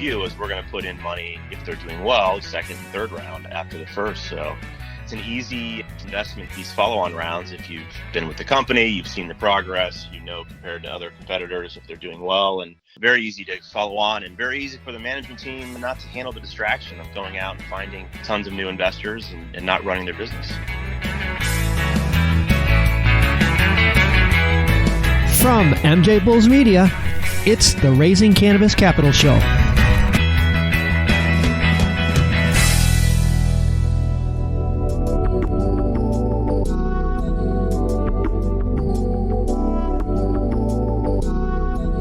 view is we're going to put in money if they're doing well, second and third round after the first. So it's an easy investment, these follow-on rounds. If you've been with the company, you've seen the progress, compared to other competitors if they're doing well, and very easy to follow on and very easy for the management team not to handle the distraction of going out and finding tons of new investors and not running their business. From MJBulls Media, it's the Raising Cannabis Capital Show.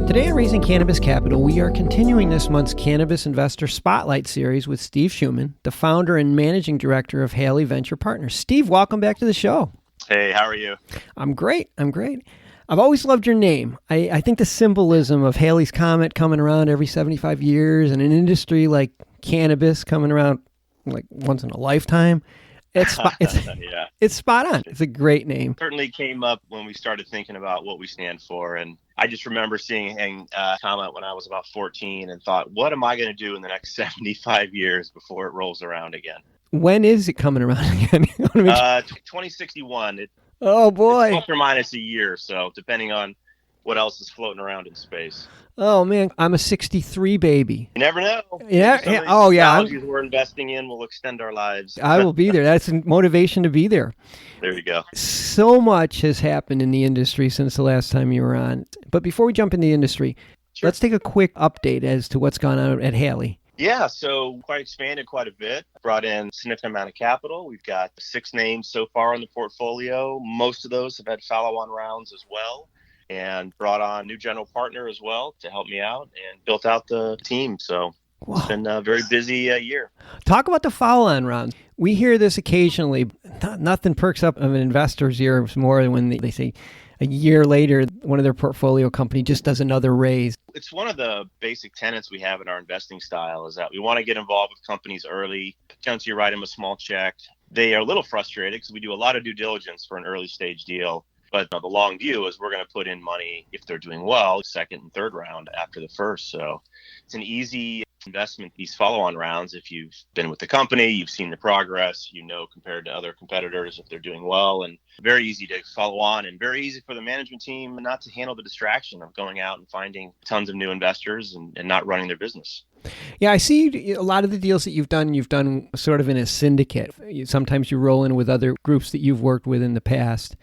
Today on Raising Cannabis Capital, we are continuing this month's Cannabis Investor Spotlight Series with Steve Schuman, the founder and managing director of Halley Venture Partners. Steve, welcome back to the show. Hey, how are you? I'm great. I've always loved your name. I think the symbolism of Halley's Comet coming around every 75 years and an industry like cannabis coming around like once in a lifetime, it's spot on. It's a great name. Certainly came up when we started thinking about what we stand for. And I just remember seeing a comment when I was about 14 and thought, what am I going to do in the next 75 years before it rolls around again? When is it coming around again? 2061. Oh, boy. It's plus or minus a year, so depending on what else is floating around in space. Oh, man. I'm a 63 baby. You never know. Yeah. Oh, yeah. Technologies we're investing in will extend our lives. I will be there. That's a motivation to be there. There you go. So much has happened in the industry since the last time you were on. But before we jump in the industry, Sure. Let's take a quick update as to what's gone on at Halley. Yeah, so quite expanded quite a bit, brought in a significant amount of capital. We've got 6 names so far in the portfolio. Most of those have had follow-on rounds as well, and brought on a new general partner as well to help me out and built out the team. So It's been a very busy year. Talk about the follow-on rounds. We hear this occasionally. Nothing perks up of an investor's ears more than when they say a year later, one of their portfolio company just does another raise. It's one of the basic tenets we have in our investing style is that we want to get involved with companies early. Once you write them a small check, they are a little frustrated because we do a lot of due diligence for an early stage deal. But the long view is we're going to put in money if they're doing well, second and third round after the first. So it's an easy investment, these follow-on rounds. If you've been with the company, you've seen the progress, compared to other competitors if they're doing well, and very easy to follow on and very easy for the management team not to handle the distraction of going out and finding tons of new investors and not running their business. Yeah, I see a lot of the deals that you've done sort of in a syndicate. Sometimes you roll in with other groups that you've worked with in the past.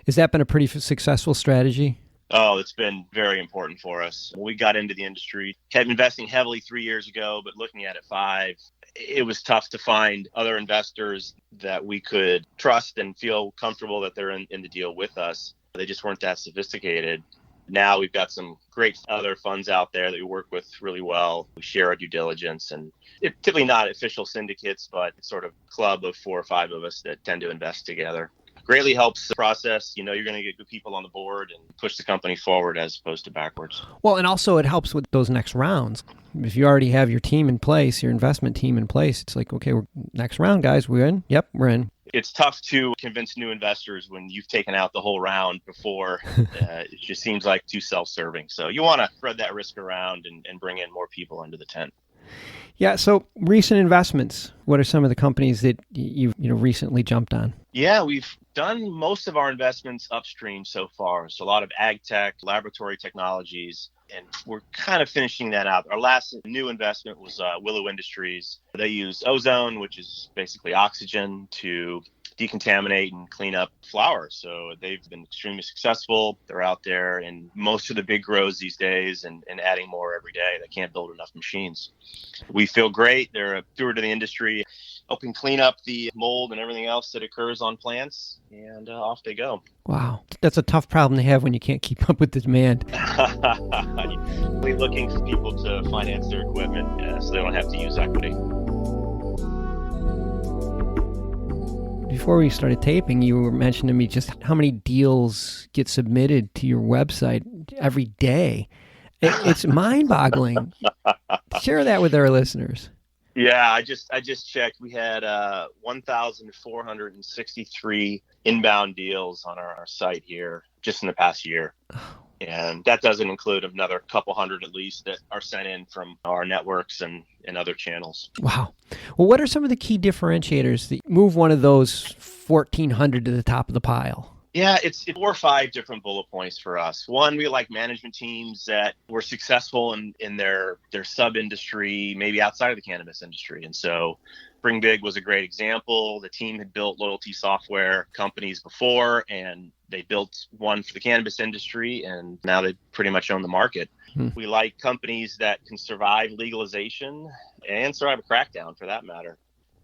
Has that been a pretty successful strategy? Oh, it's been very important for us. When we got into the industry, kept investing heavily 3 years ago, but looking at it 5, it was tough to find other investors that we could trust and feel comfortable that they're in the deal with us. They just weren't that sophisticated. Now we've got some great other funds out there that we work with really well. We share our due diligence, and it's typically not official syndicates, but sort of club of 4 or 5 of us that tend to invest together. Greatly helps the process. You're going to get good people on the board and push the company forward as opposed to backwards. Well, and also it helps with those next rounds. If you already have your team in place, your investment team in place, it's like, okay, next round, guys, we're in. Yep, we're in. It's tough to convince new investors when you've taken out the whole round before. It just seems like too self-serving. So you want to spread that risk around and bring in more people into the tent. Yeah. So recent investments, what are some of the companies that you've recently jumped on? Yeah, we've done most of our investments upstream so far. So a lot of ag tech, laboratory technologies, and we're kind of finishing that out. Our last new investment was Willow Industries. They use ozone, which is basically oxygen, to decontaminate and clean up flower. So they've been extremely successful. They're out there in most of the big grows these days and adding more every day. They can't build enough machines. We feel great. They're a steward to the industry, helping clean up the mold and everything else that occurs on plants, and off they go. Wow. That's a tough problem to have when you can't keep up with the demand. We're looking for people to finance their equipment so they don't have to use equity. Before we started taping, you were mentioning to me just how many deals get submitted to your website every day. It's mind-boggling. Share that with our listeners. Yeah, I just checked. We had 1,463 inbound deals on our site here just in the past year. And that doesn't include another couple hundred at least that are sent in from our networks and other channels. Wow. Well, what are some of the key differentiators that move one of those 1,400 to the top of the pile? Yeah, it's 4 or 5 different bullet points for us. One, we like management teams that were successful in their sub-industry, maybe outside of the cannabis industry. And so Bring Big was a great example. The team had built loyalty software companies before, and they built one for the cannabis industry, and now they pretty much own the market. We like companies that can survive legalization and survive a crackdown, for that matter.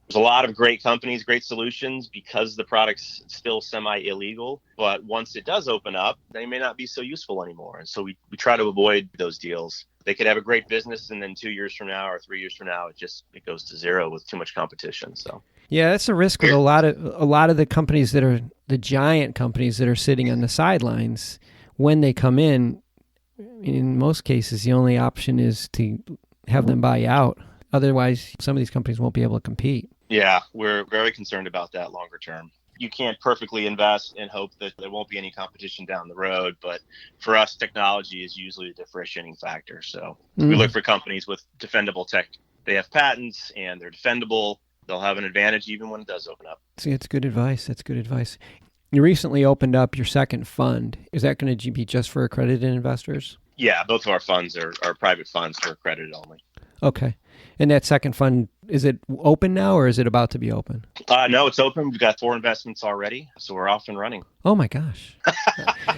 There's a lot of great companies, great solutions, because the product's still semi-illegal. But once it does open up, they may not be so useful anymore. And so we try to avoid those deals. They could have a great business, and then 2 years from now or 3 years from now, it goes to zero with too much competition. So yeah, that's a risk with a lot of the companies that are the giant companies that are sitting on the sidelines. When they come in most cases, the only option is to have them buy out. Otherwise, some of these companies won't be able to compete. Yeah, we're very concerned about that longer term. You can't perfectly invest and hope that there won't be any competition down the road. But for us, technology is usually a differentiating factor. So we look for companies with defendable tech. They have patents and they're defendable. They'll have an advantage even when it does open up. See, that's good advice. That's good advice. You recently opened up your second fund. Is that going to be just for accredited investors? Yeah, both of our funds are private funds for accredited only. Okay. And that second fund, is it open now or is it about to be open? No, it's open. We've got 4 investments already, so we're off and running. Oh my gosh.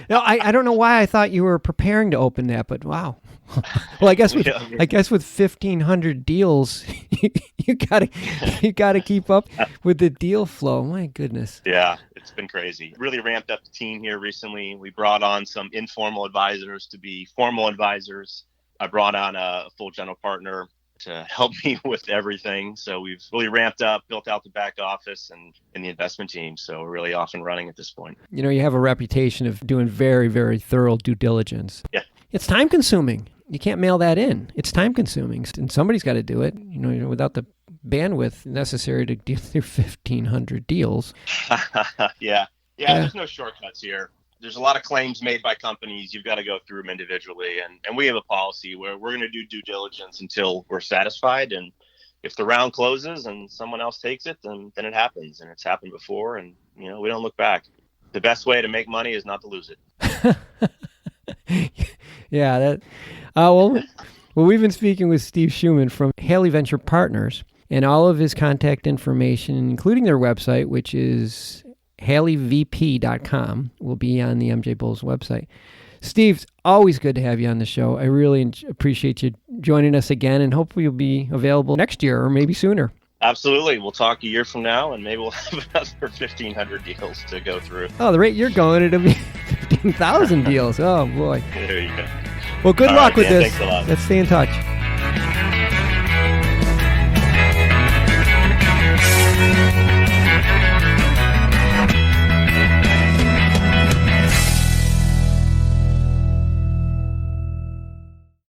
No, I don't know why I thought you were preparing to open that, but wow. Well, I guess with 1,500 deals, you gotta keep up with the deal flow. My goodness. Yeah, it's been crazy. Really ramped up the team here recently. We brought on some informal advisors to be formal advisors. I brought on a full general partner to help me with everything. So we've really ramped up, built out the back office and the investment team. So we're really off and running at this point. You know, you have a reputation of doing very, very thorough due diligence. Yeah. It's time consuming. You can't mail that in. It's time consuming, and somebody's got to do it. You know, without the bandwidth necessary to deal through 1,500 deals. Yeah. There's no shortcuts here. There's a lot of claims made by companies. You've got to go through them individually. And we have a policy where we're going to do due diligence until we're satisfied. And if the round closes and someone else takes it, then it happens. And it's happened before. And, we don't look back. The best way to make money is not to lose it. Yeah. Well, we've been speaking with Steve Schuman from Halley Venture Partners, and all of his contact information, including their website, which is HalleyVP.com, will be on the MJBulls website. Steve, it's always good to have you on the show. I really appreciate you joining us again, and hopefully you'll be available next year or maybe sooner. Absolutely. We'll talk a year from now, and maybe we'll have another 1,500 deals to go through. Oh, the rate you're going, it'll be 15,000 deals. Oh, boy. There you go. Well, good luck with this. Thanks a lot. Let's stay in touch.